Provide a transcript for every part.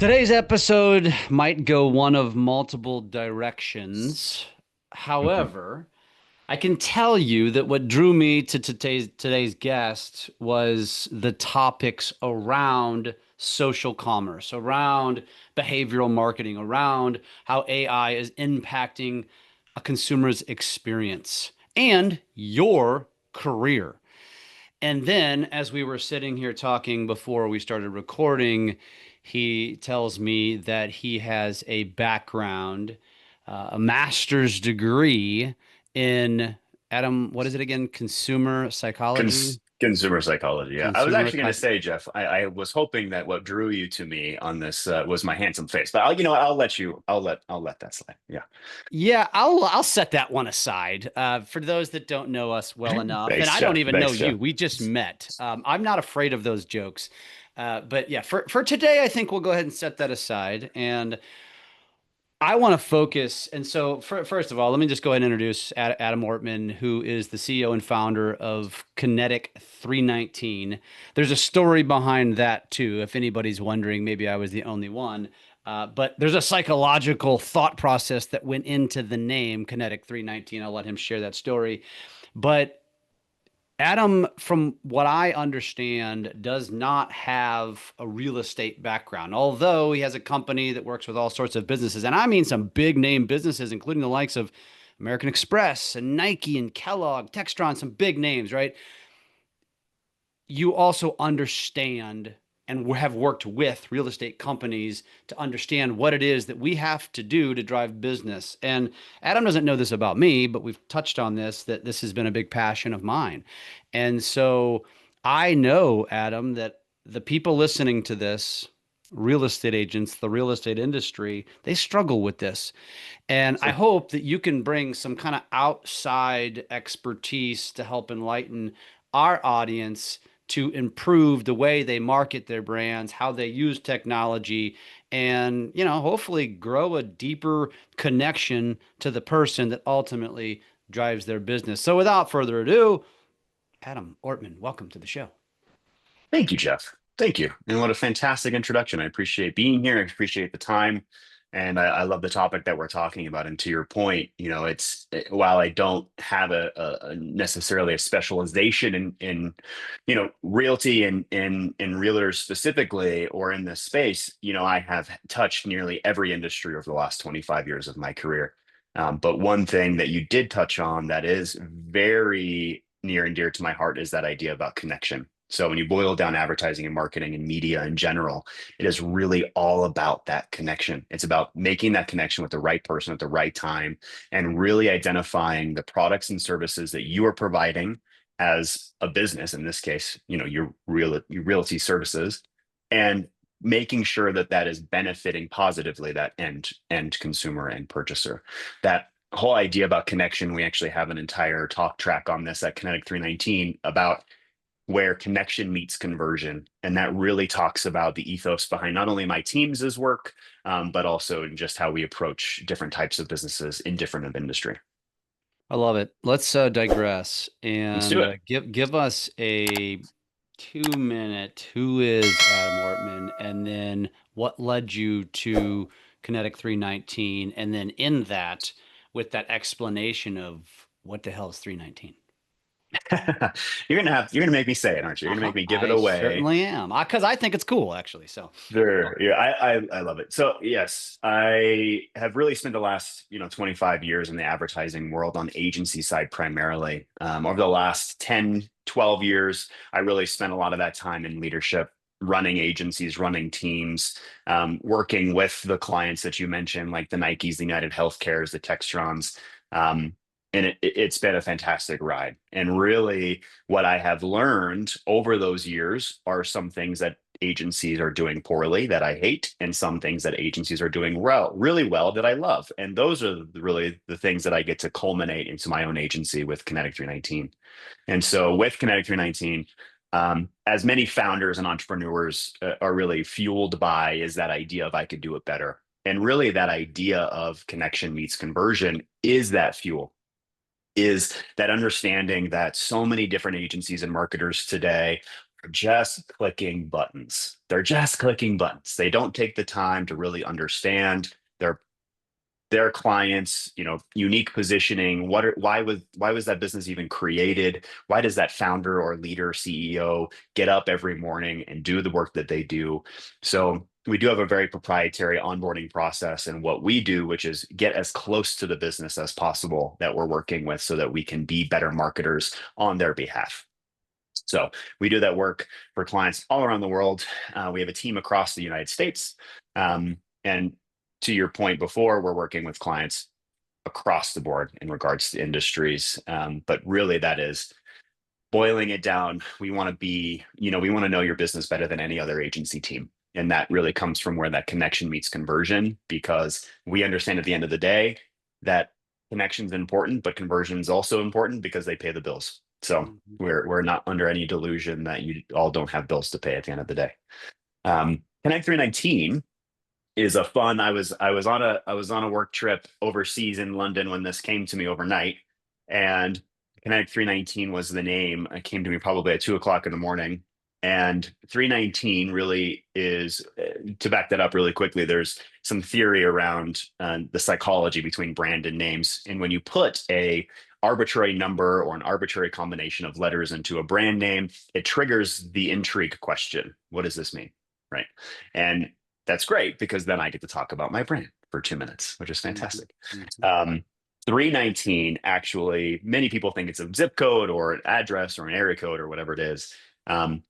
Today's episode might go one of multiple directions. Mhm. However, I can tell you that what drew me to today's guest was the topics around social commerce, around behavioral marketing, around how AI is impacting a consumer's experience and your career. And then, as we were sitting here talking before we started recording, he tells me that he has a background, a master's degree in, Adam, what is it again? Consumer psychology? Consumer psychology. Yeah, I was Consumer. actually going to say, Jeff, I was hoping that what drew you to me on this was my handsome face, but I'll let you. I'll let that slide. Yeah. Yeah, I'll set that one aside. For those that don't know us well enough, and Thanks, I don't Jeff. even know Thanks, Jeff. you, we just met. I'm not afraid of those jokes. But yeah, for today, I think we'll go ahead and set that aside. And I want to focus. And so, first of all, let me just go ahead and introduce Adam Ortman, who is the CEO and founder of Kinetic 319. There's a story behind that, too. If anybody's wondering, maybe I was the only one. But there's a psychological thought process that went into the name Kinetic 319. I'll let him share that story. But Adam, from what I understand, does not have a real estate background, although he has a company that works with all sorts of businesses. And I mean some big name businesses, including the likes of American Express and Nike and Kellogg, Textron, some big names, right? You also understand and have worked with real estate companies to understand what it is that we have to do to drive business. And Adam doesn't know this about me, but we've touched on this, that this has been a big passion of mine. And so I know, Adam, that the people listening to this, real estate agents, the real estate industry, they struggle with this. And I hope that you can bring some kind of outside expertise to help enlighten our audience to improve the way they market their brands, how they use technology, and, hopefully grow a deeper connection to the person that ultimately drives their business. So without further ado, Adam Ortman, welcome to the show. Thank you, Jeff. Thank you. And what a fantastic introduction. I appreciate being here. I appreciate the time. And I love the topic that we're talking about. And to your point, while I don't have a necessarily a specialization in realty and in realtors specifically or in this space, I have touched nearly every industry over the last 25 years of my career. But one thing that you did touch on that is very near and dear to my heart is that idea about connection. So when you boil down advertising and marketing and media in general, it is really all about that connection. It's about making that connection with the right person at the right time and really identifying the products and services that you are providing as a business, in this case, your realty services, and making sure that that is benefiting positively that end consumer and purchaser. That whole idea about connection, we actually have an entire talk track on this at Kinetic 319 about where connection meets conversion. And that really talks about the ethos behind not only my team's work, but also in just how we approach different types of businesses in different of industry. I love it. Let's digress Let's do and it. give us a 2 minute. Who is Adam Ortman, and then what led you to Kinetic 319, and then in that, with that explanation of what the hell is 319. You're gonna make me say it, aren't you? You're gonna make me give it I away. certainly am, because I think it's cool, actually. So go Sure. ahead. Yeah, I love it. So yes, I have really spent the last 25 years in the advertising world on the agency side primarily. Over the last 10, 12 years, I really spent a lot of that time in leadership, running agencies, running teams, working with the clients that you mentioned, like the Nikes, the United Healthcares, the Textrons. And it's been a fantastic ride. And really, what I have learned over those years are some things that agencies are doing poorly that I hate, and some things that agencies are doing well, really well that I love. And those are really the things that I get to culminate into my own agency with Kinetic 319. And so with Kinetic 319, as many founders and entrepreneurs are really fueled by is that idea of I could do it better. And really that idea of connection meets conversion is that fuel, is that understanding that so many different agencies and marketers today just clicking buttons. They're just clicking buttons. They don't take the time to really understand their clients, unique positioning. Why was that business even created? Why does that founder or leader, CEO, get up every morning and do the work that they do? So we do have a very proprietary onboarding process and what we do, which is get as close to the business as possible that we're working with so that we can be better marketers on their behalf. So we do that work for clients all around the world. We have a team across the United States. And to your point before, we're working with clients across the board in regards to industries. But really, that is boiling it down. We want to we want to know your business better than any other agency team. And that really comes from where that connection meets conversion, because we understand at the end of the day that connection is important, but conversion is also important because they pay the bills. So Mhm. we're not under any delusion that you all don't have bills to pay at the end of the day. Connect 319 is a fun. I was on a work trip overseas in London when this came to me overnight, and Connect 319 was the name. It came to me probably at 2 o'clock in the morning. And 319 really is, to back that up really quickly, there's some theory around the psychology between brand and names. And when you put a arbitrary number or an arbitrary combination of letters into a brand name, it triggers the intrigue question. What does this mean? Right. And that's great because then I get to talk about my brand for 2 minutes, which is Mhm. fantastic. Mhm. Um, 319, actually, many people think it's a zip code or an address or an area code or whatever it is.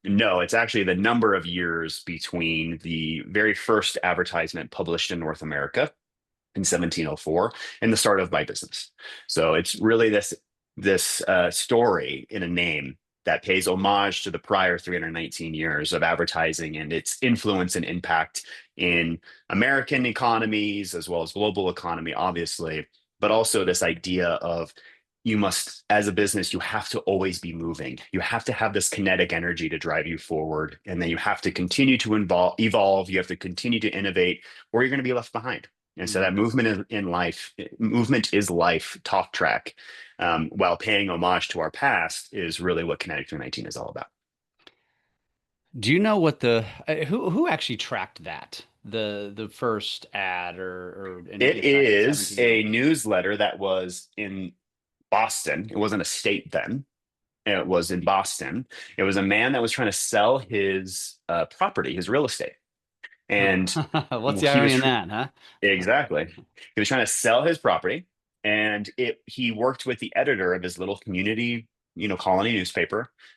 No, it's actually the number of years between the very first advertisement published in North America in 1704 and the start of my business. So it's really this story in a name that pays homage to the prior 319 years of advertising and its influence and impact in American economies as well as global economy, obviously, but also this idea of you must, as a business, you have to always be moving. You have to have this kinetic energy to drive you forward. And then you have to continue to evolve. You have to continue to innovate, or you're going to be left behind. And so that Mhm. movement is life talk track, while paying homage to our past is really what Kinetic 319 is all about. Do you know what the who actually tracked that? The first ad or in It is a 1704. newsletter that was in Boston. It wasn't a state then. It was in Boston. It was a man that was trying to sell his property, his real estate. And What's the he irony was in that, huh? exactly. He was trying to sell his property, and he worked with the editor of his little community, colony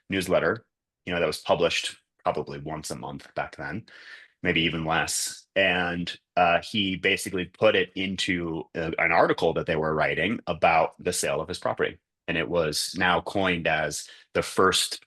newsletter, that was published probably once a month back then, maybe even less. And he basically put it into an article that they were writing about the sale of his property. And it was now coined as the first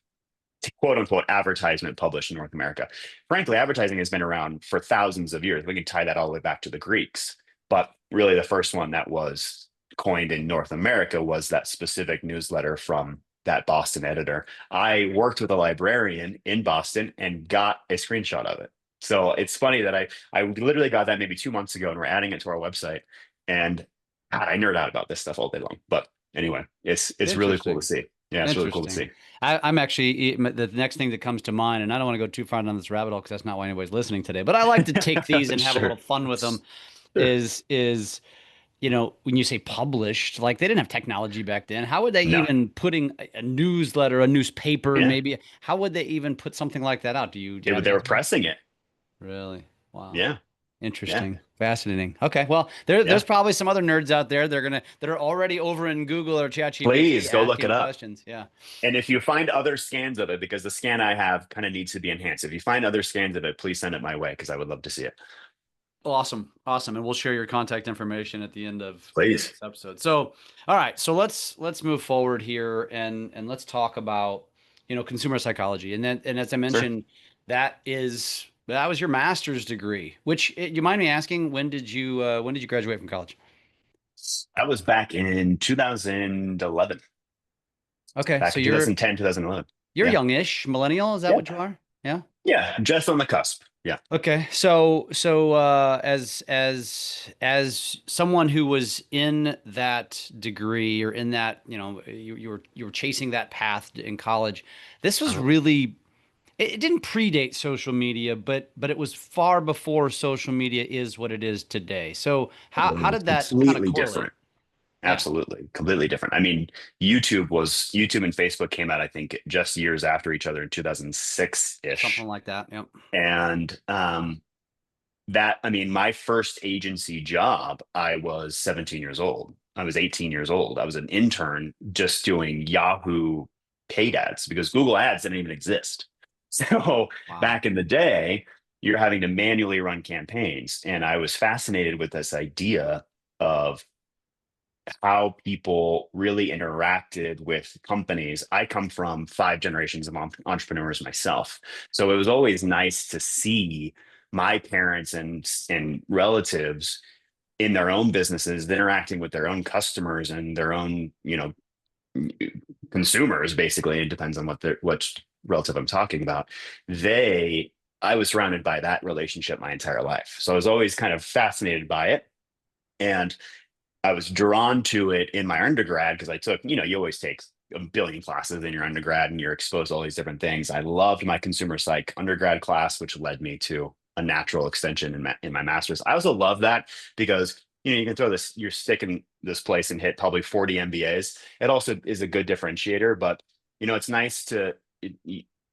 quote unquote advertisement published in North America. Frankly, advertising has been around for thousands of years. We can tie that all the way back to the Greeks. But really, the first one that was coined in North America was that specific newsletter from that Boston editor. I worked with a librarian in Boston and got a screenshot of it. So it's funny that I literally got that maybe 2 months ago, and we're adding it to our website. And God, I nerd out about this stuff all day long. But anyway, it's really cool to Interesting. see. Yeah, it's really cool to Interesting. see. I'm actually the next thing that comes to mind, and I don't want to go too far down this rabbit hole because that's not why anybody's listening today. But I like to take these and have a Sure. little fun with them. Sure. Is when you say published, like they didn't have technology back then. How would they No. even putting a newsletter, a newspaper, Yeah. maybe? How would they even put something like that out? Do you have They any were idea? pressing it. Really? Wow. Yeah. Yeah. Interesting. Fascinating. Okay. Well, there's Yeah. probably some other nerds out there. That are already over in Google or ChatGPT Please go look it asking up. questions. Yeah. And if you find other scans of it, because the scan I have kind of needs to be enhanced, if you find other scans of it, please send it my way because I would love to see it. Awesome. Awesome. And we'll share your contact information at the end of Please. this episode. So, all right. So let's move forward here and let's talk about, consumer psychology. And as I Sure. mentioned, that was your master's degree, which you mind me asking, when did you graduate from college? That was back in 2011, Okay. back So in you're 2010, 2011. you're Yeah. youngish, millennial, is that Yeah. what you are? Yeah. Yeah. Just on the cusp. Yeah. Okay, so as someone who was in that degree or in that, you were chasing that path in college, this was Uh-huh. really it didn't predate social media, but it was far before social media is what it is today. So how did that kind of Completely correlate? different. Yeah, Absolutely, completely different. I mean, YouTube and Facebook came out, I think, just years after each other in 2006 something ish. like that. Yep. And that, I mean, my first agency job, I was 17 years old. I was 18 years old. I was an intern just doing Yahoo paid ads because Google Ads didn't even exist. So Wow. back in the day, you're having to manually run campaigns. And I was fascinated with this idea of how people really interacted with companies. I come from five generations of entrepreneurs myself. So it was always nice to see my parents and relatives in their own businesses interacting with their own customers and their own, consumers basically. It depends on what relative I'm talking about. They I was surrounded by that relationship my entire life. So I was always kind of fascinated by it. And I was drawn to it in my undergrad because I took, you always take a billion classes in your undergrad and you're exposed to all these different things. I loved my consumer psych undergrad class, which led me to a natural extension in my master's. I also love that because you can throw your stick in this place and hit probably 40 MBAs. It also is a good differentiator, but it's nice to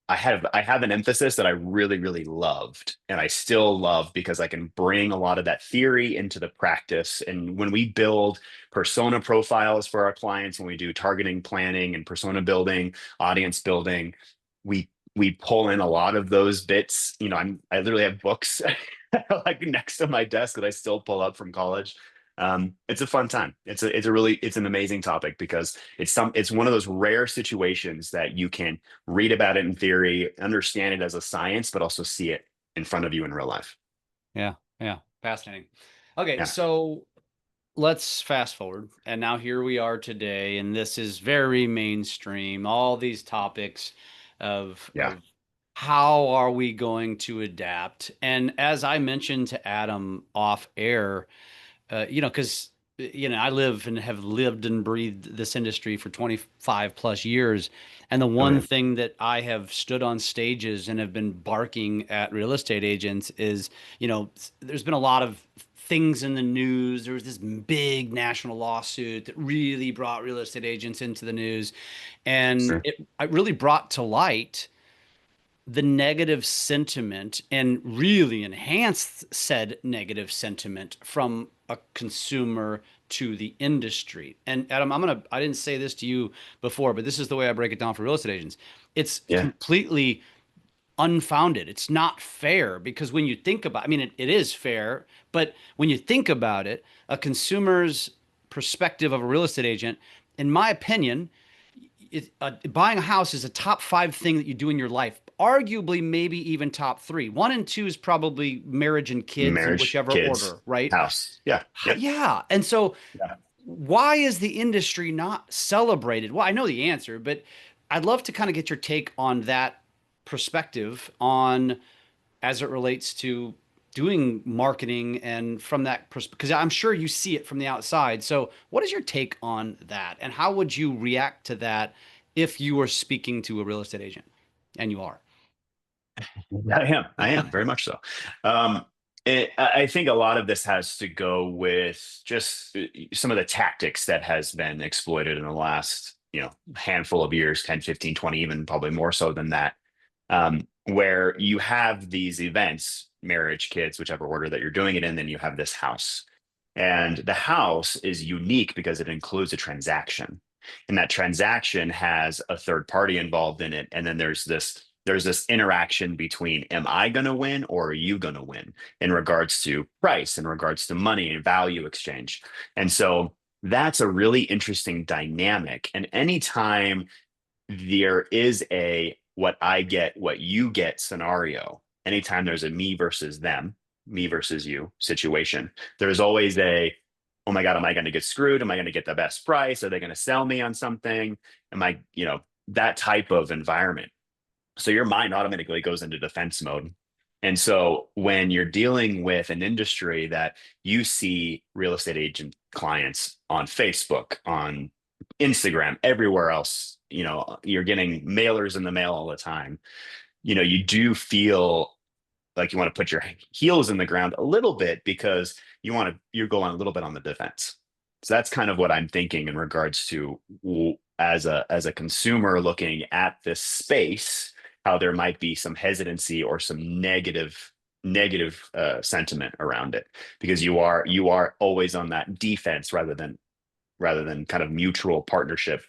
I have an emphasis that I really, really loved and I still love because I can bring a lot of that theory into the practice. And when we build persona profiles for our clients, when we do targeting planning and persona building, audience building, we pull in a lot of those bits. I literally have books like next to my desk that I still pull up from college. It's a fun time. It's an amazing topic because it's one of those rare situations that you can read about it in theory, understand it as a science, but also see it in front of you in real life. Yeah. Yeah. Fascinating. Okay, Yeah. so let's fast forward. And now here we are today, and this is very mainstream. All these topics Yeah. of how are we going to adapt? And as I mentioned to Adam off air, because I live and have lived and breathed this industry for 25 plus years. And the Oh one yeah. thing that I have stood on stages and have been barking at real estate agents is, there's been a lot of things in the news. There was this big national lawsuit that really brought real estate agents into the news. And Sure. it really brought to light the negative sentiment and really enhanced said negative sentiment from a consumer to the industry. And Adam, I didn't say this to you before, but this is the way I break it down for real estate agents. It's Yeah. completely unfounded. It's not fair because when you think about, I mean, it is fair, but when you think about it, a consumer's perspective of a real estate agent, in my opinion, buying a house is a top five thing that you do in your life. Arguably, maybe even top three. One and two is probably marriage and kids in Marriage, whichever kids, order, right? house. Yeah. Yep. Yeah. And so, Yeah. why is the industry not celebrated? Well, I know the answer, but I'd love to kind of get your take on that perspective on as it relates to doing marketing and from that perspective, because I'm sure you see it from the outside. So, what is your take on that, and how would you react to that if you were speaking to a real estate agent, and you are? I am very much so. Um, I think a lot of this has to go with just some of the tactics that has been exploited in the last, handful of years, 10, 15, 20, even probably more so than that, where you have these events, marriage, kids, whichever order that you're doing it in, then you have this house. And the house is unique because it includes a transaction. And that transaction has a third party involved in it. And then there's this interaction between am I going to win or are you going to win in regards to price, in regards to money and value exchange. And so that's a really interesting dynamic. And anytime there is a what I get, what you get scenario, anytime there's a me versus them, me versus you situation, there's always oh my God, am I going to get screwed? Am I going to get the best price? Are they going to sell me on something? Am I, that type of environment. So your mind automatically goes into defense mode. And so when you're dealing with an industry that you see real estate agent clients on Facebook, on Instagram, everywhere else, you're getting mailers in the mail all the time. you do feel like you want to put your heels in the ground a little bit because you go on a little bit on the defense. So that's kind of what I'm thinking in regards to as a consumer looking at this space, how there might be some hesitancy or some negative sentiment around it because you are always on that defense rather than kind of mutual partnership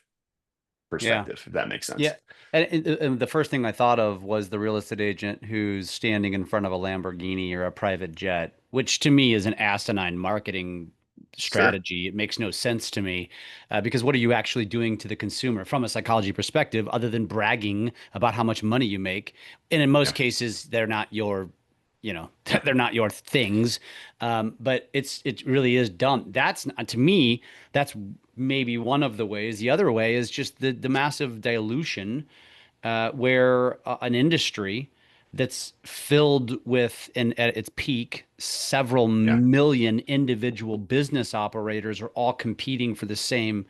Yeah. perspective, if that makes Yeah. sense. And the first thing I thought of was the real estate agent who's standing in front of a Lamborghini or a private jet, which to me is an asinine marketing Sure. strategy. It makes no sense to me because what are you actually doing to the consumer from a psychology perspective other than bragging about how much money you make? And in most Yeah. cases, they're not your, Yeah. they're not your things. But it really is dumb. That's to me, that's maybe one of the ways. The other way is just the massive dilution where an industry that's filled with, and at its peak, several Yeah. million individual business operators are all competing for the same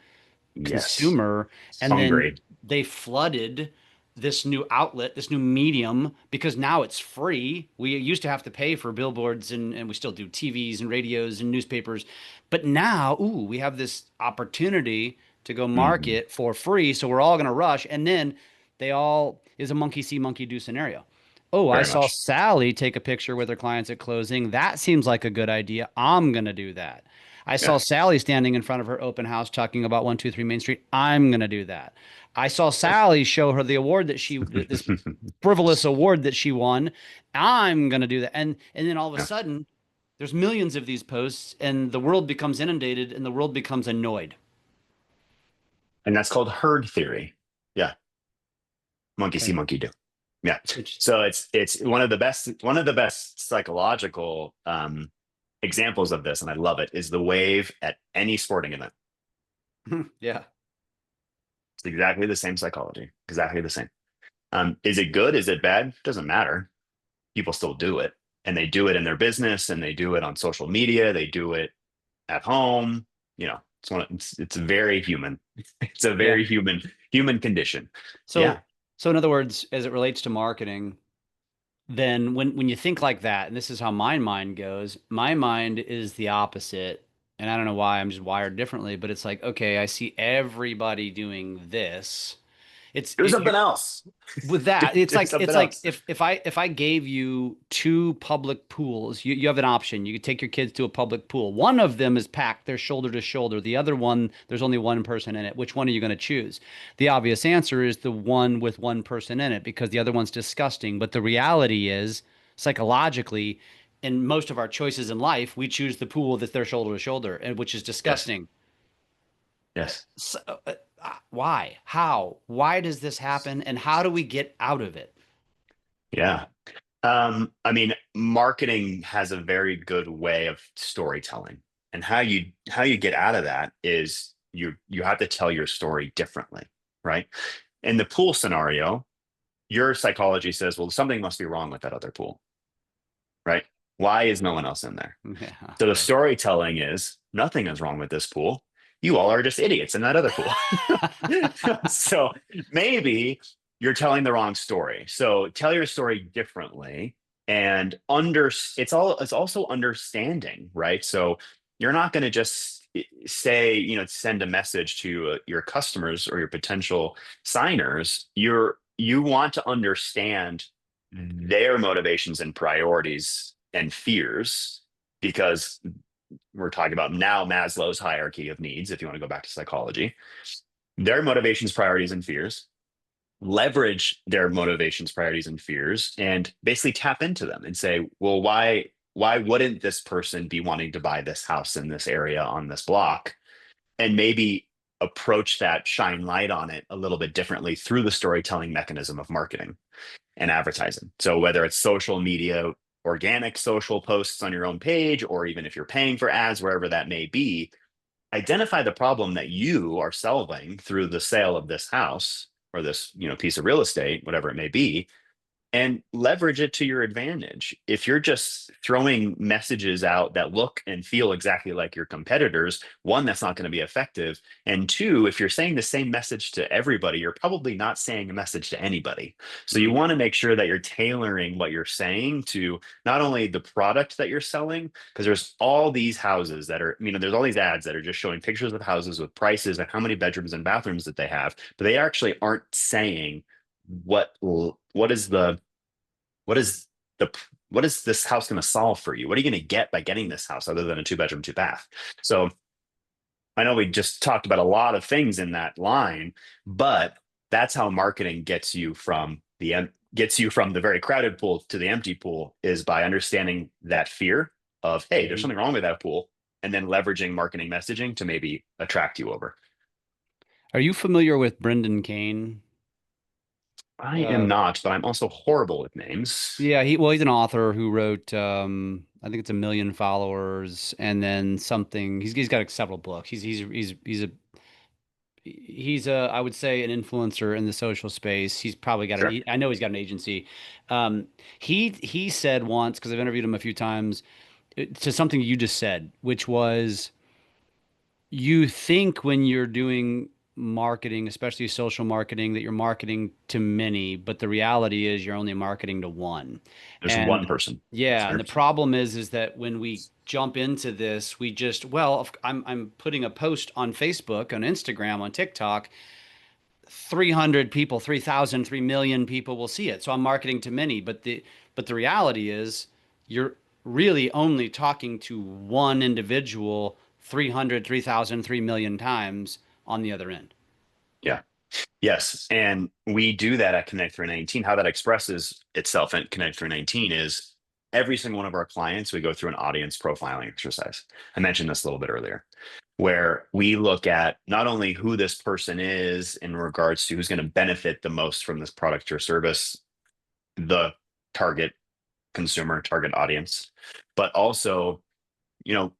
Yes. consumer. And then Hungry. they flooded this new outlet, this new medium, because now it's free. We used to have to pay for billboards and we still do TVs and radios and newspapers. But now, ooh, we have this opportunity to go Hmm. market for free. So we're all going to rush. And then they all is a monkey see, monkey do scenario. Oh, I Very saw much. Sally take a picture with her clients at closing. That seems like a good idea. I'm going to do that. I saw Yeah. Sally standing in front of her open house talking about 123 Main Street. I'm going to do that. I saw Yeah. Sally show her the award this frivolous award that she won. I'm going to do that. And then all of a Yeah. sudden, there's millions of these posts and the world becomes inundated and the world becomes annoyed. And that's called herd theory. Yeah. Monkey see, Okay. monkey do. Yeah. Which, So it's one of the best psychological examples of this, and I love it, is the wave at any sporting event. yeah. It's exactly the same psychology, exactly the same. Is it good? Is it bad? Doesn't matter. People still do it, and they do it in their business, and they do it on social media. They do it at home. It's very human. It's a Yeah. very human condition. Yeah. So, so in other words, as it relates to marketing, then when you think like that, and this is how my mind goes, my mind is the opposite. And I don't know why I'm just wired differently, but it's like, okay, I see everybody doing this. Do something else. With do, that, it's do like something else. if I gave you two public pools, you have an option. You could take your kids to a public pool. One of them is packed, they're shoulder to shoulder. The other one, there's only one person in it. Which one are you going to choose? The obvious answer is the one with one person in it because the other one's disgusting. But the reality is, psychologically, in most of our choices in life, we choose the pool that they're shoulder to shoulder, and which is Yes. disgusting. Yes. So, why? How? Why does this happen? And how do we get out of it? Yeah. I mean, marketing has a very good way of storytelling. And how you get out of that is you have to tell your story differently, right? In the pool scenario, your psychology says, well, something must be wrong with that other pool, right? Why is no one else in there? Yeah. So the Okay. storytelling is nothing is wrong with this pool. You all are just idiots in that other pool. So maybe you're telling the wrong story. So tell your story differently and it's also understanding, right? So you're not going to just say, send a message to your customers or your potential signers. You want to understand their motivations and priorities and fears because we're talking about now Maslow's hierarchy of needs, if you want to go back to psychology, their motivations, priorities, and fears, leverage their motivations, priorities, and fears, and basically tap into them and say, well, why wouldn't this person be wanting to buy this house in this area on this block? And maybe approach that, shine light on it a little bit differently through the storytelling mechanism of marketing and advertising. So whether it's social media, organic social posts on your own page, or even if you're paying for ads, wherever that may be, identify the problem that you are solving through the sale of this house or this, piece of real estate, whatever it may be, and leverage it to your advantage. If you're just throwing messages out that look and feel exactly like your competitors, one, that's not going to be effective. And two, if you're saying the same message to everybody, you're probably not saying a message to anybody. So you Mm. want to make sure that you're tailoring what you're saying to not only the product that you're selling, because there's all these houses that are, there's all these ads that are just showing pictures of houses with prices and how many bedrooms and bathrooms that they have, but they actually aren't saying what is the what is the what is this house going to solve for you? What are you going to get by getting this house other than a two-bedroom, two bath? So I know we just talked about a lot of things in that line, but that's how marketing gets you from the very crowded pool to the empty pool, is by understanding that fear of, hey, there's Mhm. something wrong with that pool, and then leveraging marketing messaging to maybe attract you over. Are you familiar with Brendan Kane? I am Uh, not, but I'm also horrible with names. yeah, he's an author who wrote I think it's 1 million followers and then something. He's got like several books. He's I would say an influencer in the social space. He's probably got Sure. I know he's got an agency. He said once, because I've interviewed him a few times, to something you just said, which was, you think when you're doing marketing, especially social marketing, that you're marketing to many, but the reality is you're only marketing to one. There's one And person. That's yeah, and the 100%. problem is that when we jump into this, we just, well, I'm putting a post on Facebook, on Instagram, on TikTok, 300 people, 3,000, 3 million people will see it. So I'm marketing to many, but the reality is you're really only talking to one individual 300, 3,000, 3 million times on the other end. Yeah. Yes. And we do that at Connect 319. How that expresses itself at Connect 319 is every single one of our clients, we go through an audience profiling exercise. I mentioned this a little bit earlier, where we look at not only who this person is in regards to who's going to benefit the most from this product or service, the target consumer, target audience, but also, you know,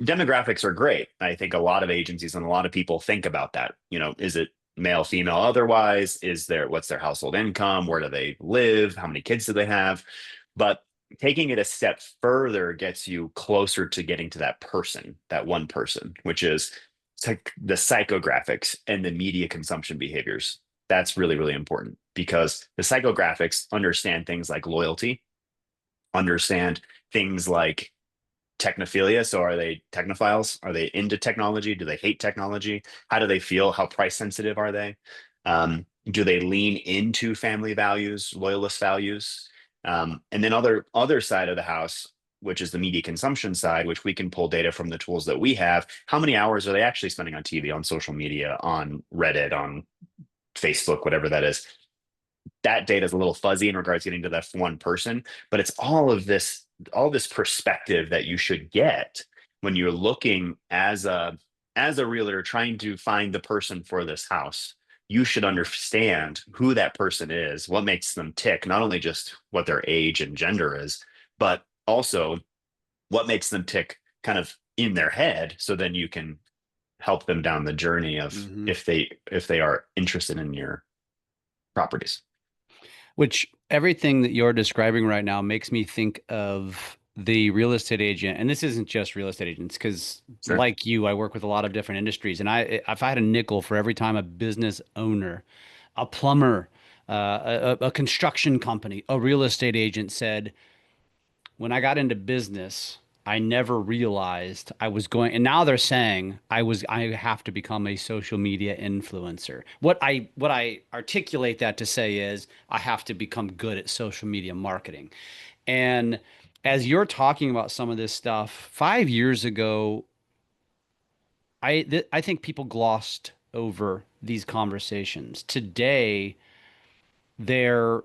demographics are great. I think a lot of agencies and a lot of people think about that. Is it male, female, otherwise? What's their household income? Where do they live? How many kids do they have? But taking it a step further gets you closer to getting to that person, that one person, which is the psychographics and the media consumption behaviors. That's really, really important, because the psychographics understand things like loyalty, understand things like technophilia. So are they technophiles? Are they into technology? Do they hate technology? How do they feel? How price sensitive are they? Do they lean into family values, loyalist values? And then other side of the house, which is the media consumption side, which we can pull data from the tools that we have. How many hours are they actually spending on TV, on social media, on Reddit, on Facebook, whatever that is? That data is a little fuzzy in regards to getting to that one person, but it's all this perspective that you should get when you're looking as a realtor trying to find the person for this house. You should understand who that person is, what makes them tick, not only just what their age and gender is, but also what makes them tick kind of in their head, so then you can help them down the journey of Hmm. if they are interested in your properties. Which everything that you're describing right now makes me think of the real estate agent. And this isn't just real estate agents, because Sure. like you, I work with a lot of different industries. And if I had a nickel for every time a business owner, a plumber, a construction company, a real estate agent said, when I got into business, I never realized I was going, and now they're saying I have to become a social media influencer. What I articulate that to say is I have to become good at social media marketing. And as you're talking about some of this stuff, 5 years ago, I think people glossed over these conversations. Today, they're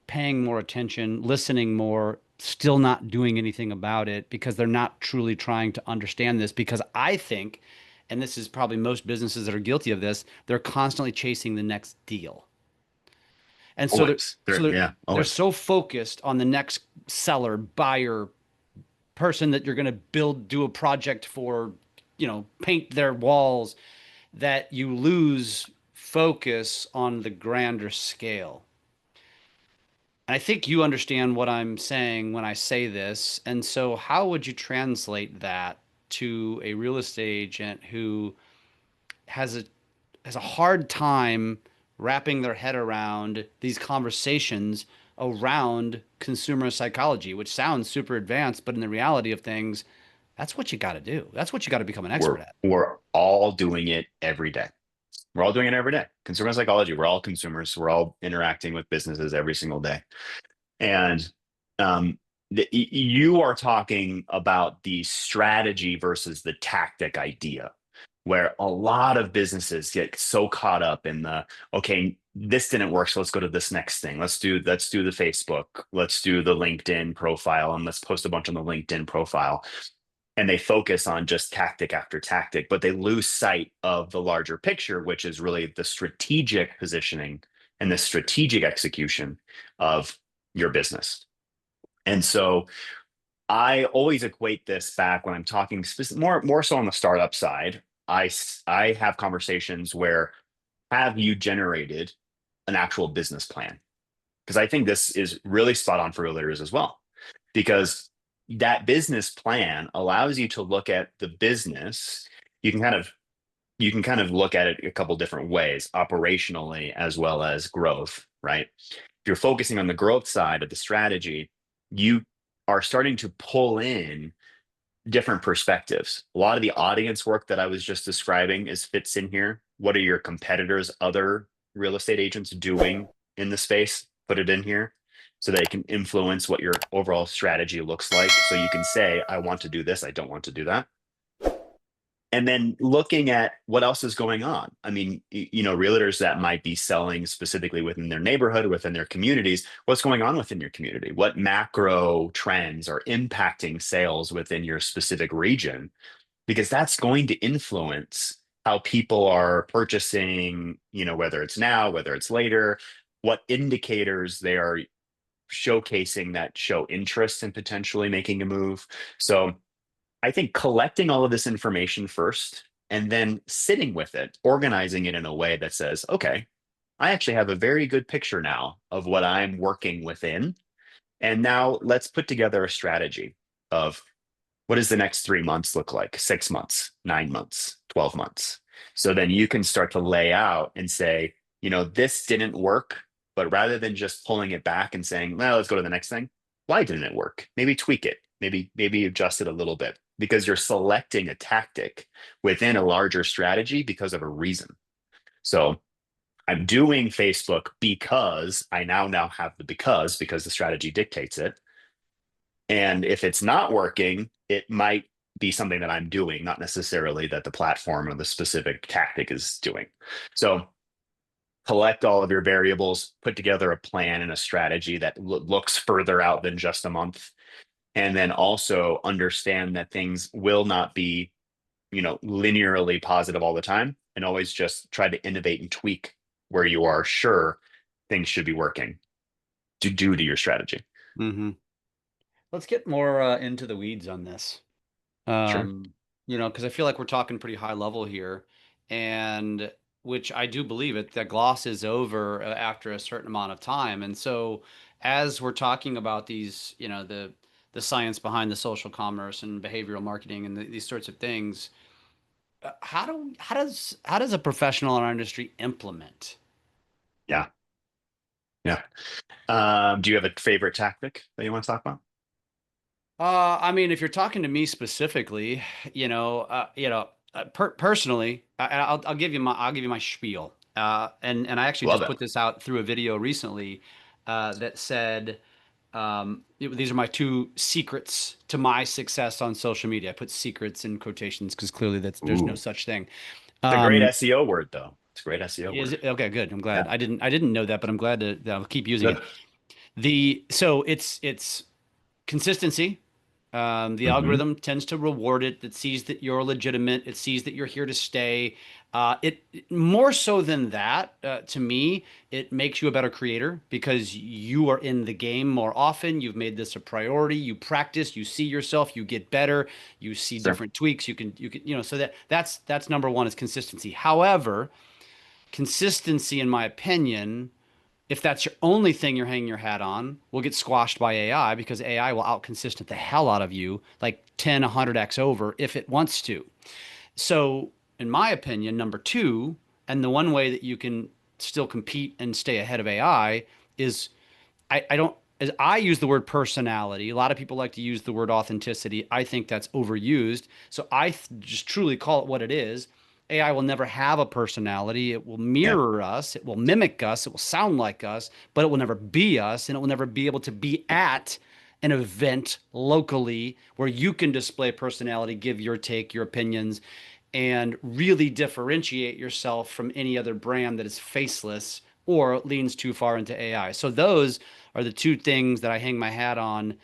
paying more attention, listening more, still not doing anything about it because they're not truly trying to understand this. Because I think, and this is probably most businesses that are guilty of this, they're constantly chasing the next deal. And so they're Always. so There, they're yeah, they're always. so focused on the next seller, buyer, person that you're going to do a project for, paint their walls, that you lose focus on the grander scale. And I think you understand what I'm saying when I say this. And so, how would you translate that to a real estate agent who has a hard time wrapping their head around these conversations around consumer psychology, which sounds super advanced, but in the reality of things, that's what you got to do. That's what you got to become an expert at. We're all doing it every day. We're all doing it every day. Consumer psychology, we're all consumers. We're all interacting with businesses every single day. And you are talking about the strategy versus the tactic idea, where a lot of businesses get so caught up in the, okay, this didn't work, so let's go to this next thing. Let's do the Facebook, let's do the LinkedIn profile, and let's post a bunch on the LinkedIn profile. And they focus on just tactic after tactic, but they lose sight of the larger picture, which is really the strategic positioning and the strategic execution of your business. And so I always equate this back when I'm talking more so on the startup side. I have conversations where, have you generated an actual business plan? Because I think this is really spot on for realtors as well, because that business plan allows you to look at the business. You can kind of you can kind of look at it a couple different ways, operationally as well as growth, right? If you're focusing on the growth side of the strategy, you are starting to pull in different perspectives. A lot of the audience work that I was just describing is fits in here. What are your competitors, other real estate agents doing in the space? Put it in here so that it can influence what your overall strategy looks like. So you can say, I want to do this, I don't want to do that. And then looking at what else is going on. I mean, realtors that might be selling specifically within their neighborhood, within their communities, what's going on within your community? What macro trends are impacting sales within your specific region? Because that's going to influence how people are purchasing, whether it's now, whether it's later, what indicators they are showcasing that show interest in potentially making a move. So I think collecting all of this information first and then sitting with it, organizing it in a way that says, okay, I actually have a very good picture now of what I'm working within. And now let's put together a strategy of, what does the next 3 months look like? 6 months, 9 months, 12 months. So then you can start to lay out and say, this didn't work. But rather than just pulling it back and saying, well, let's go to the next thing. Why didn't it work? Maybe tweak it. Maybe adjust it a little bit, because you're selecting a tactic within a larger strategy because of a reason. So I'm doing Facebook because I now have the because the strategy dictates it. And if it's not working, it might be something that I'm doing, not necessarily that the platform or the specific tactic is doing. So collect all of your variables, put together a plan and a strategy that looks further out than just a month. And then also understand that things will not be, linearly positive all the time, and always just try to innovate and tweak where you are sure things should be working to do to your strategy. Mm-hmm. Let's get more into the weeds on this. Sure. Because I feel like we're talking pretty high level here, and which I do believe it, that gloss is over after a certain amount of time. And so, as we're talking about these, the science behind the social commerce and behavioral marketing and these sorts of things, how does a professional in our industry implement? Yeah. Yeah. Do you have a favorite tactic that you want to talk about? I mean, if you're talking to me specifically, personally, I'll give you my spiel. And I actually Love just it. put this out through a video recently, that said, these are my two secrets to my success on social media. I put secrets in quotations because clearly there's no Ooh, such thing. it's a great Um, SEO word, though. It's a great SEO is word. it okay? Good. I'm glad. Yeah. I didn't know that, but I'm glad that I'll keep using Good. it. So it's consistency. The Hmm. algorithm tends to reward it. It sees that you're legitimate. It sees that you're here to stay. It more so than that, to me, it makes you a better creator because you are in the game more often. You've made this a priority. You practice. You see yourself. You get better. You see Sure. different tweaks. You can. So that's number one is consistency. However, consistency, in my opinion, If that's your only thing you're hanging your hat on, will get squashed by AI because AI will outconsistent the hell out of you like 10, 100x over if it wants to. So, in my opinion, number two, and the one way that you can still compete and stay ahead of AI is I don't, as I use the word personality. A lot of people like to use the word authenticity. I think that's overused. So just truly call it what it is. AI will never have a personality. It will Yeah. mirror us. It will mimic us. It will sound like us, but it will never be us. And it will never be able to be at an event locally where you can display personality, give your take, your opinions, and really differentiate yourself from any other brand that is faceless or leans too far into AI. So those are the two things that I hang my hat on,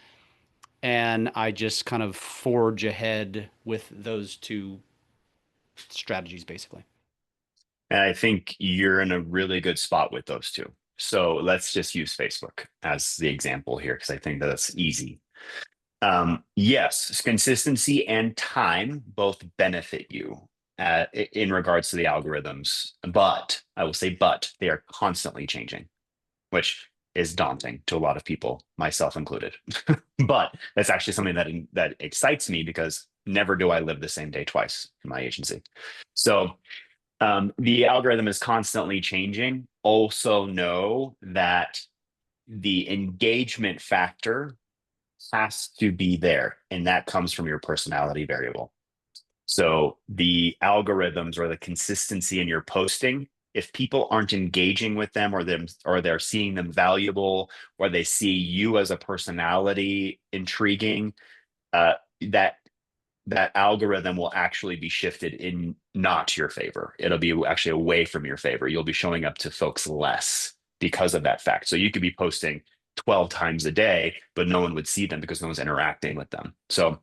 and I just kind of forge ahead with those two strategies, basically. And I think you're in a really good spot with those two. So let's just use Facebook as the example here, because I think that that's easy. Yes, consistency and time both benefit you in regards to the algorithms, but I will say, but they are constantly changing, which is daunting to a lot of people, myself included. But that's actually something that excites me because never do I live the same day twice in my agency. So the algorithm is constantly changing. Also, know that the engagement factor has to be there, and that comes from your personality variable. So the algorithms or the consistency in your posting, if people aren't engaging with them or they're seeing them valuable or they see you as a personality intriguing, uh, that that algorithm will actually be shifted in not your favor. It'll be actually away from your favor. You'll be showing up to folks less because of that fact. So you could be posting 12 times a day, but no one would see them because no one's interacting with them. So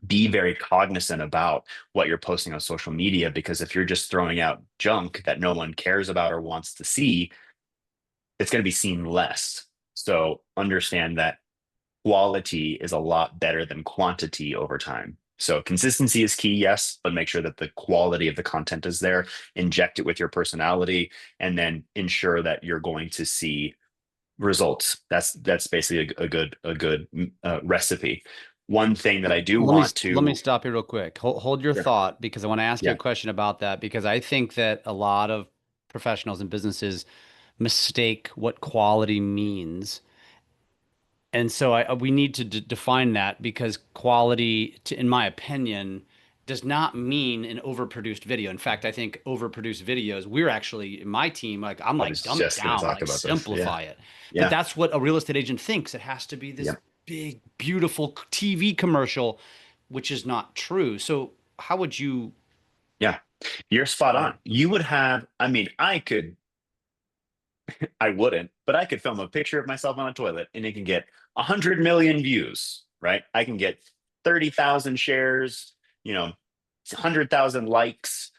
be very cognizant about what you're posting on social media, because if you're just throwing out junk that no one cares about or wants to see, it's going to be seen less. So understand that quality is a lot better than quantity over time. So consistency is key, yes, but make sure that the quality of the content is there. Inject it with your personality, and then ensure that you're going to see results. That's basically a good recipe. One thing that I do want Let me to, stop you real quick. Hold your sure, thought because I want to ask you a yeah, question about that because I think that a lot of professionals and businesses mistake what quality means. And so we need to define that because quality, in my opinion, does not mean an overproduced video. In fact, I think overproduced videos, we're actually, in my team, like I'm I like was dumb it just going to down, talk like about this. Yeah, simplify it. But yeah, that's what a real estate agent thinks. It has to be this yeah, big, beautiful TV commercial, which is not true. So how would you? yeah. You're spot on. You would have, I mean, I wouldn't, but I could film a picture of myself on a toilet and it can get 100 million views, right? I can get 30,000 shares, 100,000 likes.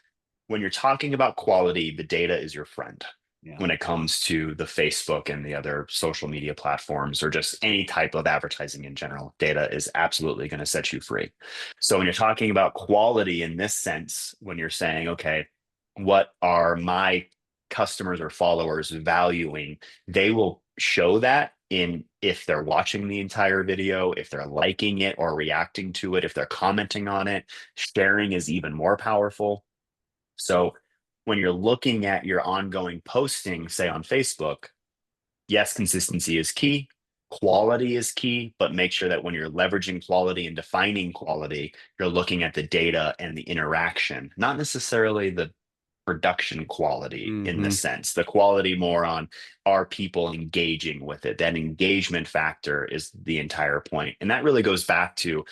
When you're talking about quality, the data is your friend Yeah. when it comes to the Facebook and the other social media platforms or just any type of advertising in general. Data is absolutely going to set you free. So when you're talking about quality in this sense, when you're saying, okay, what are my customers or followers valuing, they will show that in if they're watching the entire video, if they're liking it or reacting to it, if they're commenting on it. Sharing is even more powerful. So when you're looking at your ongoing posting, say on Facebook, yes, consistency is key. Quality is key, but make sure that when you're leveraging quality and defining quality, you're looking at the data and the interaction, not necessarily the production quality in the Hmm. sense, the quality more on are people engaging with it. That engagement factor is the entire point. And that really goes back to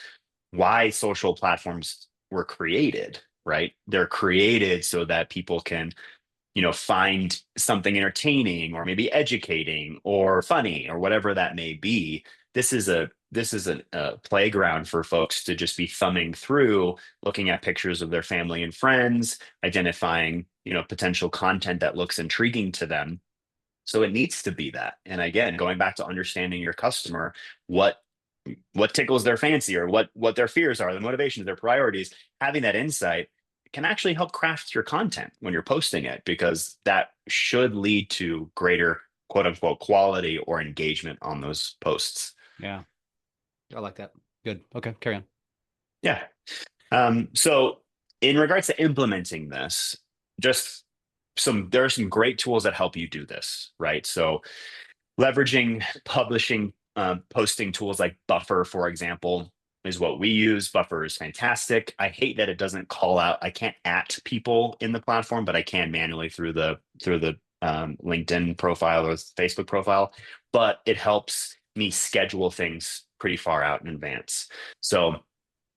why social platforms were created, right? They're created so that people can, find something entertaining or maybe educating or funny or whatever that may be. This is a playground for folks to just be thumbing through, looking at pictures of their family and friends, identifying, potential content that looks intriguing to them. So it needs to be that. And again, going back to understanding your customer, what what tickles their fancy or what their fears are, the motivations, their priorities, having that insight can actually help craft your content when you're posting it, because that should lead to greater quote unquote quality or engagement on those posts. Yeah. I like that. Good. Okay. Carry on. Yeah. So in regards to implementing this, just there are some great tools that help you do this, right? So leveraging publishing, posting tools like Buffer, for example, is what we use. Buffer is fantastic. I hate that it doesn't call out. I can't at people in the platform, but I can manually through the LinkedIn profile or Facebook profile. But it helps me schedule things pretty far out in advance. So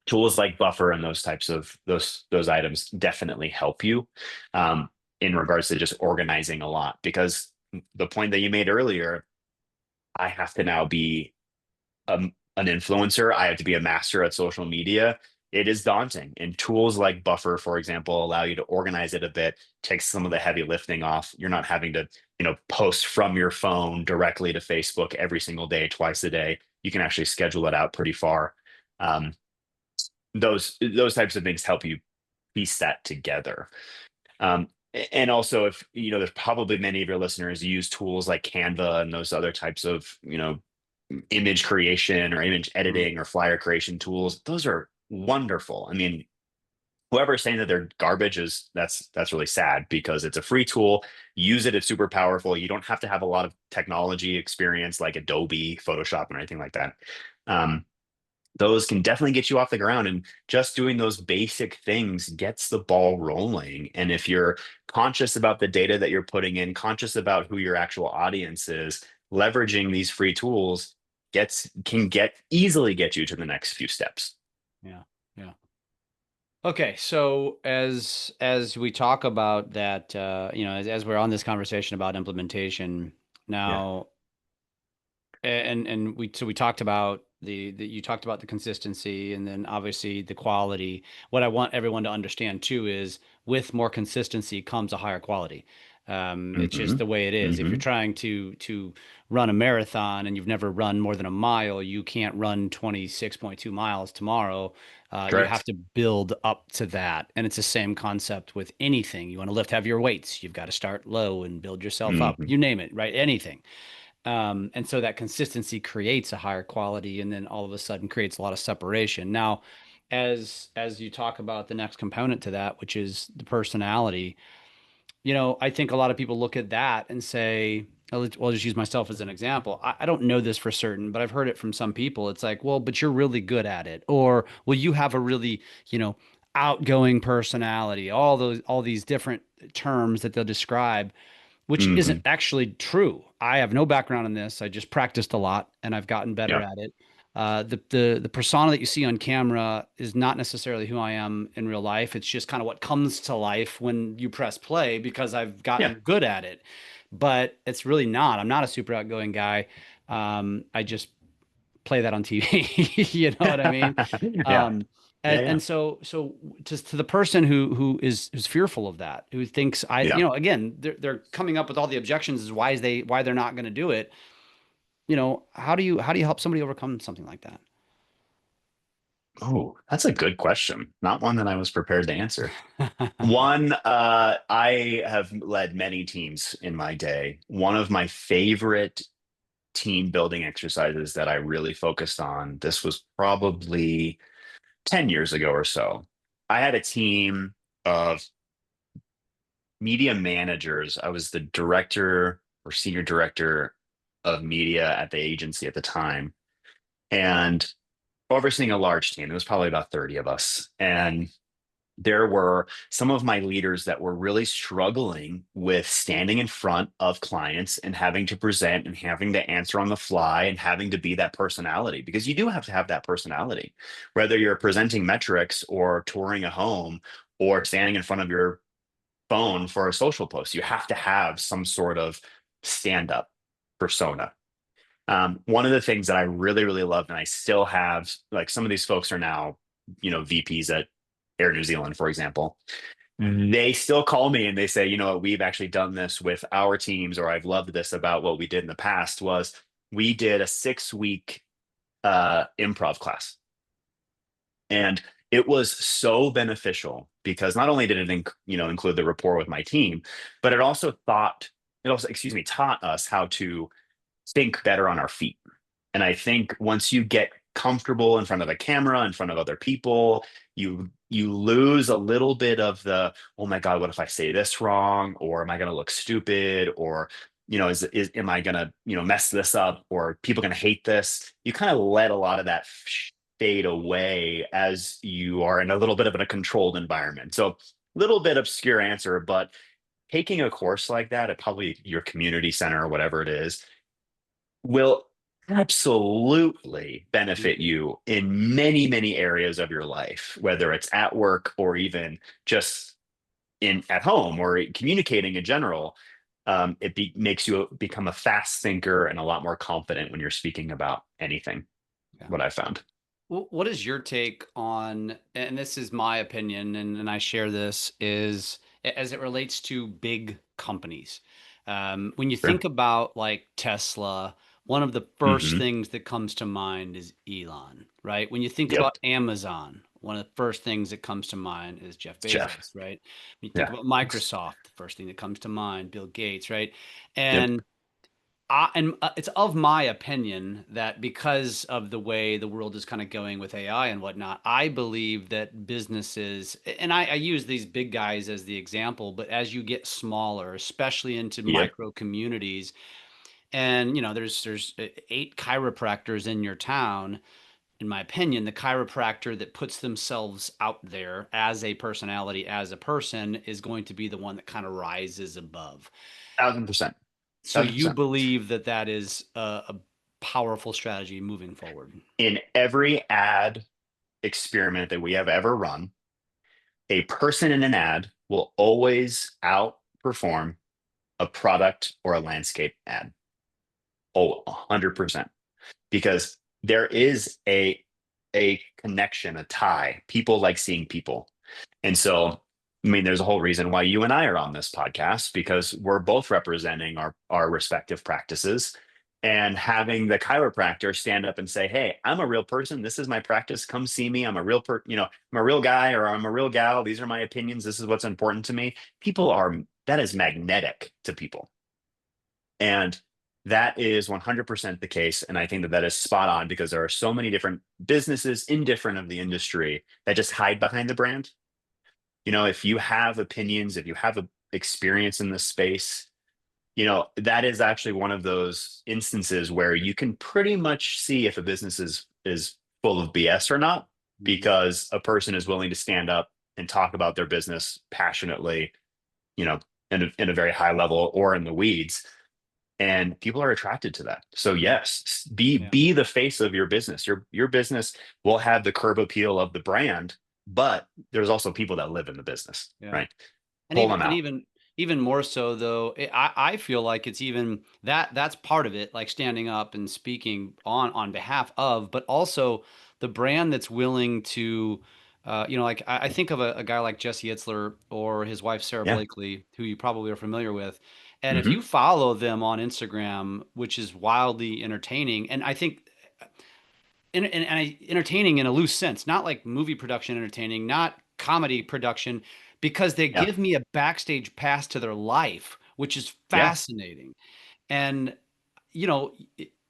tools like Buffer and those types of those items definitely help you um, in regards to just organizing a lot. Because the point that you made earlier, I have to now be an influencer. I have to be a master at social media. It is daunting. And tools like Buffer, for example, allow you to organize it a bit, take some of the heavy lifting off. You're not having to, post from your phone directly to Facebook every single day, twice a day. You can actually schedule it out pretty far. Um, those types of things help you piece that together. Um, and also, if there's probably many of your listeners use tools like Canva and those other types of image creation or image Mhm. editing or flyer creation tools. Those are wonderful. I mean, whoever's saying that they're garbage that's really sad, because it's a free tool. Use it; it's super powerful. You don't have to have a lot of technology experience like Adobe, Photoshop, and anything like that. Um, those can definitely get you off the ground, and just doing those basic things gets the ball rolling. And if you're conscious about the data that you're putting in, conscious about who your actual audience is, leveraging these free tools can easily get you to the next few steps. Yeah. Yeah. Okay, so as we talk about that, as we're on this conversation about implementation Yeah. now, and we talked about the you talked about the consistency and then obviously the quality. What I want everyone to understand too is with more consistency comes a higher quality. It's just Hmm. the way it is. If you're Hmm. trying to run a marathon and you've never run more than a mile, you can't run 26.2 miles tomorrow. You have Correct. to build up to that. And it's the same concept with anything. You want to lift heavier weights, you've got to start low and build yourself up. Hmm. You name it, right? Anything. And so that consistency creates a higher quality and then all of a sudden creates a lot of separation. Now, as you talk about the next component to that, which is the personality, I think a lot of people look at that and say, I'll just use myself as an example. I don't know this for certain, but I've heard it from some people. It's like, well, but you're really good at it. Or, well, you have a really, outgoing personality, all these different terms that they'll describe, which isn't Hmm. actually true. I have no background in this. I just practiced a lot and I've gotten better Yeah. at it. The persona that you see on camera is not necessarily who I am in real life. It's just kind of what comes to life when you press play because I've Yeah. gotten good at it. But it's really not. I'm not a super outgoing guy. I just play that on TV. You know what I mean? Yeah. Um, Yeah. and Yeah. so just to the person who's fearful of that, who thinks Yeah. again, they're coming up with all the objections as why they're not going to do it. How do you help somebody overcome something like that? Oh, that's a good question. Not one that I was prepared to answer. One, I have led many teams in my day. One of my favorite team building exercises that I really focused on, this was probably 10 years ago or so. I had a team of media managers. I was the director or senior director of media at the agency at the time, and overseeing a large team. There was probably about 30 of us. And there were some of my leaders that were really struggling with standing in front of clients and having to present and having to answer on the fly and having to be that personality, because you do have to have that personality, whether you're presenting metrics or touring a home or standing in front of your phone for a social post. You have to have some sort of stand up persona. One of the things that I really, really loved, and I still have, like some of these folks are now, VPs at Air New Zealand, for example. They still call me and they say, we've actually done this with our teams, or I've loved this about what we did in the past, was we did a 6 week improv class. And it was so beneficial because not only did it include the rapport with my team, but it also it also, excuse me, taught us how to think better on our feet. And I think once you get comfortable in front of a camera, in front of other people, you lose a little bit of the, oh my God, what if I say this wrong? Or am I gonna look stupid? Or, is am I gonna, mess this up? Or people gonna hate this? You kind of let a lot of that fade away as you are in a little bit of a controlled environment. So little bit obscure answer, but taking a course like that at probably your community center or whatever it is will absolutely benefit you in many, many areas of your life, whether it's at work or even just in at home or communicating in general. Makes you become a fast thinker and a lot more confident when you're speaking about anything. Yeah. What I found. What is your take on, and this is my opinion, and I share this, is as it relates to big companies. When you Sure. think about like Tesla, one of the first Hmm. things that comes to mind is Elon, right? When you think Yep. about Amazon, one of the first things that comes to mind is Jeff Jeff. Bezos, right? When you think Yeah. about Microsoft, the first thing that comes to mind, Bill Gates, right? Yep. And it's of my opinion that because of the way the world is kind of going with AI and whatnot, I believe that businesses, and I use these big guys as the example, but as you get smaller, especially into Yep. micro communities, and there's 8 chiropractors in your town. In my opinion, the chiropractor that puts themselves out there as a personality, as a person, is going to be the one that kind of rises above. 1,000%. So Thousand you percent. believe that that is a powerful strategy moving forward? In every ad experiment that we have ever run, a person in an ad will always outperform a product or a landscape ad. Oh, 100%. Because there is a connection, a tie. People like seeing people. And so, I mean, there's a whole reason why you and I are on this podcast because we're both representing our respective practices. And having the chiropractor stand up and say, "Hey, I'm a real person. This is my practice. Come see me. I'm a real I'm a real guy or I'm a real gal. These are my opinions. This is what's important to me." That is magnetic to people. And that is 100% the case. And I think that that is spot on because there are so many different businesses indifferent of the industry that just hide behind the brand. If you have opinions, if you have a experience in this space, that is actually one of those instances where you can pretty much see if a business is full of BS or not, Mhm. because a person is willing to stand up and talk about their business passionately, you know, in a very high level or in the weeds, and people are attracted to that. So Yeah, yes, be yeah, be the face of your business. Your business will have the curb appeal of the brand, but there's also people that live in the business, yeah. right? And Pull even them and out. even even more so though, I feel like it's even that's part of it, like standing up and speaking on behalf of, but also the brand that's willing to, like I think of a guy like Jesse Itzler or his wife Sarah Yeah. Blakely, who you probably are familiar with. And if Hmm. you follow them on Instagram, which is wildly entertaining, and I think entertaining in a loose sense, not like movie production entertaining, not comedy production, because they Yeah. give me a backstage pass to their life, which is Yeah. fascinating. And you know,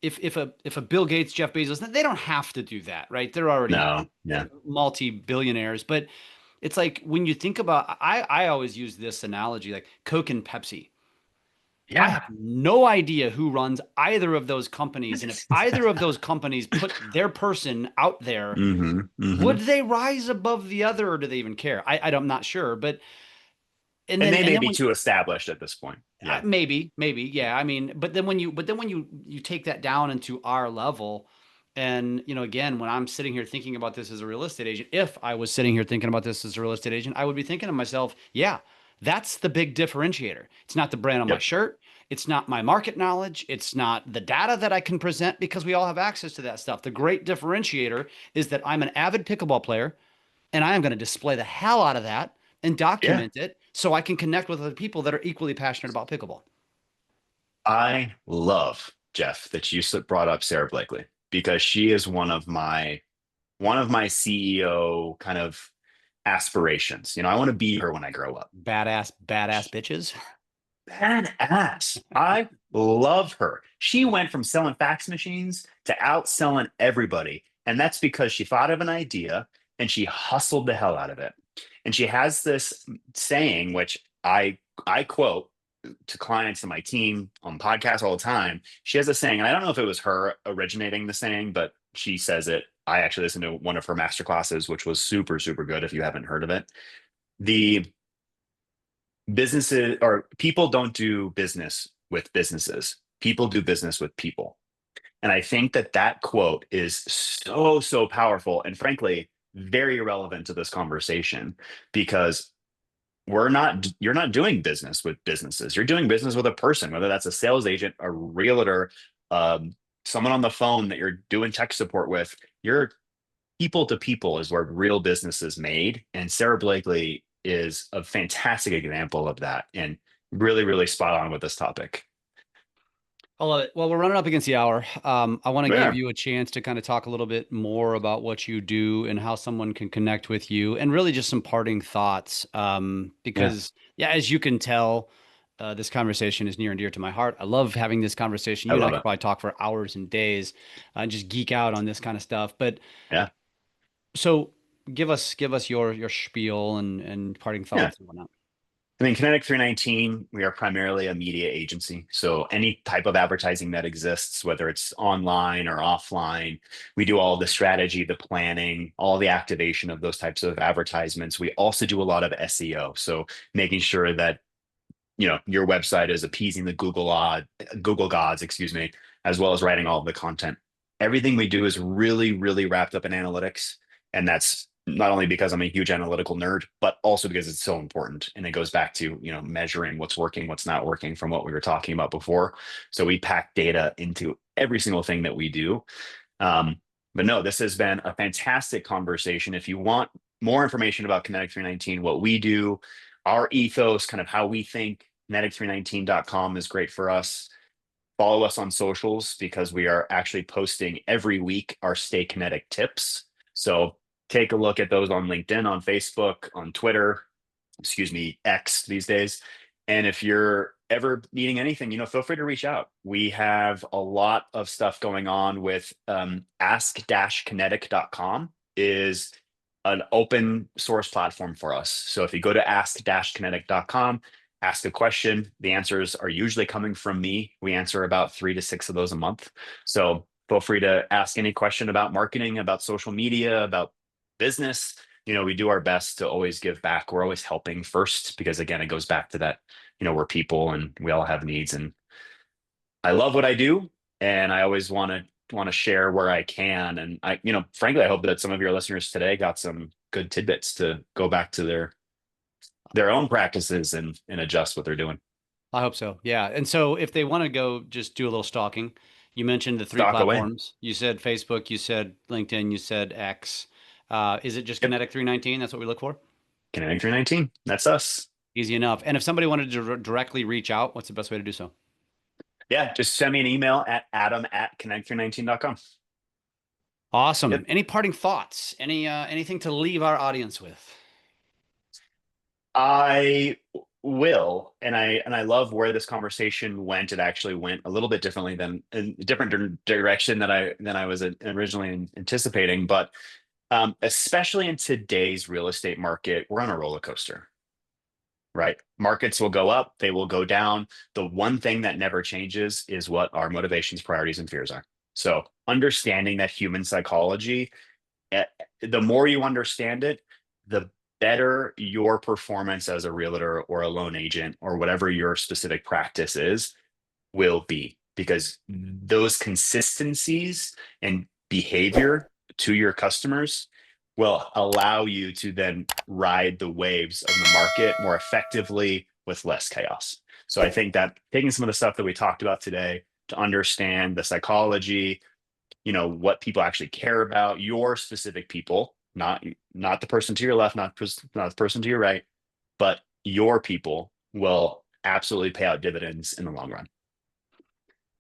if a Bill Gates, Jeff Bezos, they don't have to do that, right? They're already No. Yeah. multi-billionaires. But it's like when you think about, I always use this analogy, like Coke and Pepsi. I have Yeah. no idea who runs either of those companies. And if either of those companies put their person out there, Hmm. would Hmm. they rise above the other or do they even care? I'm not sure. But and And then they and may then be when too established at this point. Yeah. maybe, yeah. I mean, but then when you take that down into our level, and again, when I'm sitting here thinking about this as a real estate agent, if I was sitting here thinking about this as a real estate agent, I would be thinking to myself, yeah, that's the big differentiator. It's not the brand on my Yep. shirt. It's not my market knowledge. It's not the data that I can present because we all have access to that stuff. The great differentiator is that I'm an avid pickleball player and I am going to display the hell out of that and Yeah. document it so I can connect with other people that are equally passionate about pickleball. I love, Jeff, that you brought up Sarah Blakely because she is one of my CEO kind of aspirations. I want to be her when I grow up. Badass bitches. badass. I love her. She went from selling fax machines to outselling everybody. And that's because she thought of an idea and she hustled the hell out of it. And she has this saying, which I quote to clients and my team on podcasts all the time. She has a saying, and I don't know if it was her originating the saying, but she says it. I actually listened to one of her master classes, which was super, super good if you haven't heard of it. The businesses or people don't do business with businesses. People do business with people. And I think that that quote is so, so powerful and frankly, very relevant to this conversation because you're not doing business with businesses. You're doing business with a person, whether that's a sales agent, a realtor, someone on the phone that you're doing tech support with. You're people to people is where real business is made. And Sarah Blakely is a fantastic example of that and really, really spot on with this topic. I love it. Well, we're running up against the hour. I want to give Yeah, you a chance to kind of talk a little bit more about what you do and how someone can connect with you, and really just some parting thoughts. yeah, Because, yeah, as you can tell, this conversation is near and dear to my heart. I love having this conversation. I You and I love could it. probably talk for hours and days and just geek out on this kind of stuff. But Yeah, so give us your spiel and parting yeah. thoughts and whatnot. I mean, Kinetic 319, we are primarily a media agency. So any type of advertising that exists, whether it's online or offline, we do all the strategy, the planning, all the activation of those types of advertisements. We also do a lot of SEO. So making sure that your website is appeasing the Google gods, excuse me, as well as writing all of the content. Everything we do is really, really wrapped up in analytics, and that's not only because I'm a huge analytical nerd, but also because it's so important. And it goes back to measuring what's working, what's not working, from what we were talking about before. So we pack data into every single thing that we do. But no, this has been a fantastic conversation. If you want more information about Kinetic 319, what we do, our ethos, kind of how we think, kinetic319.com is great for us. Follow us on socials because we are actually posting every week our Stay Kinetic tips. So take a look at those on LinkedIn, on Facebook, on Twitter, excuse me, X these days. And if you're ever needing anything, feel free to reach out. We have a lot of stuff going on with ask-kinetic.com is an open source platform for us. So if you go to ask-kinetic.com, ask a question, the answers are usually coming from me. We answer about 3 to 6 of those a month. So feel free to ask any question about marketing, about social media, about business. We do our best to always give back. We're always helping first because again, it goes back to that, we're people and we all have needs. And I love what I do. And I always want to share where I can. And frankly, I hope that some of your listeners today got some good tidbits to go back to their own practices and adjust what they're doing. I hope so. Yeah. And so if they want to go just do a little stalking, you mentioned the three Stock away. platforms. You said Facebook, you said LinkedIn, you said X. Is it just Yep. Kinetic 319? That's what we look for? Kinetic 319. That's us. Easy enough. And if somebody wanted to directly reach out, what's the best way to do so? Yeah. Just send me an email at adam@kinetic319.com. Awesome. Yep. Any parting thoughts? Anything to leave our audience with? I will, and I love where this conversation went. It actually went a little bit differently than in a different direction than I was originally anticipating. But especially in today's real estate market, we're on a roller coaster, right? Markets will go up, they will go down. The one thing that never changes is what our motivations, priorities, and fears are. So understanding that human psychology, eh, the more you understand it, the better your performance as a realtor or a loan agent or whatever your specific practice is will be because those consistencies and behavior to your customers will allow you to then ride the waves of the market more effectively with less chaos. So I think that taking some of the stuff that we talked about today to understand the psychology, what people actually care about, your specific people, not the person to your left, not the person to your right, but your people will absolutely pay out dividends in the long run.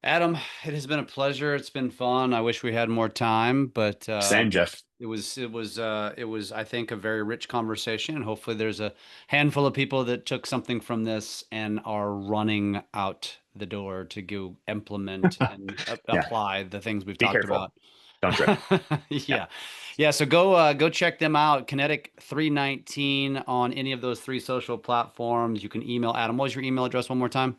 Adam, it has been a pleasure. It's been fun. I wish we had more time, but Same, Jeff. It was I think a very rich conversation, and hopefully there's a handful of people that took something from this and are running out the door to go implement and Yeah. apply the things we've Be talked careful. about. Don't trip. Yeah. Yeah. Yeah, so go check them out. Kinetic 319 on any of those three social platforms. You can email Adam. What was your email address one more time?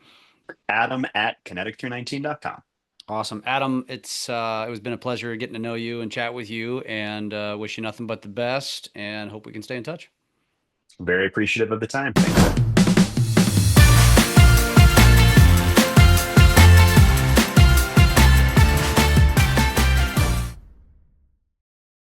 Adam at kinetic319.com. Awesome. Adam, it was been a pleasure getting to know you and chat with you, and wish you nothing but the best and hope we can stay in touch. Very appreciative of the time. Thanks.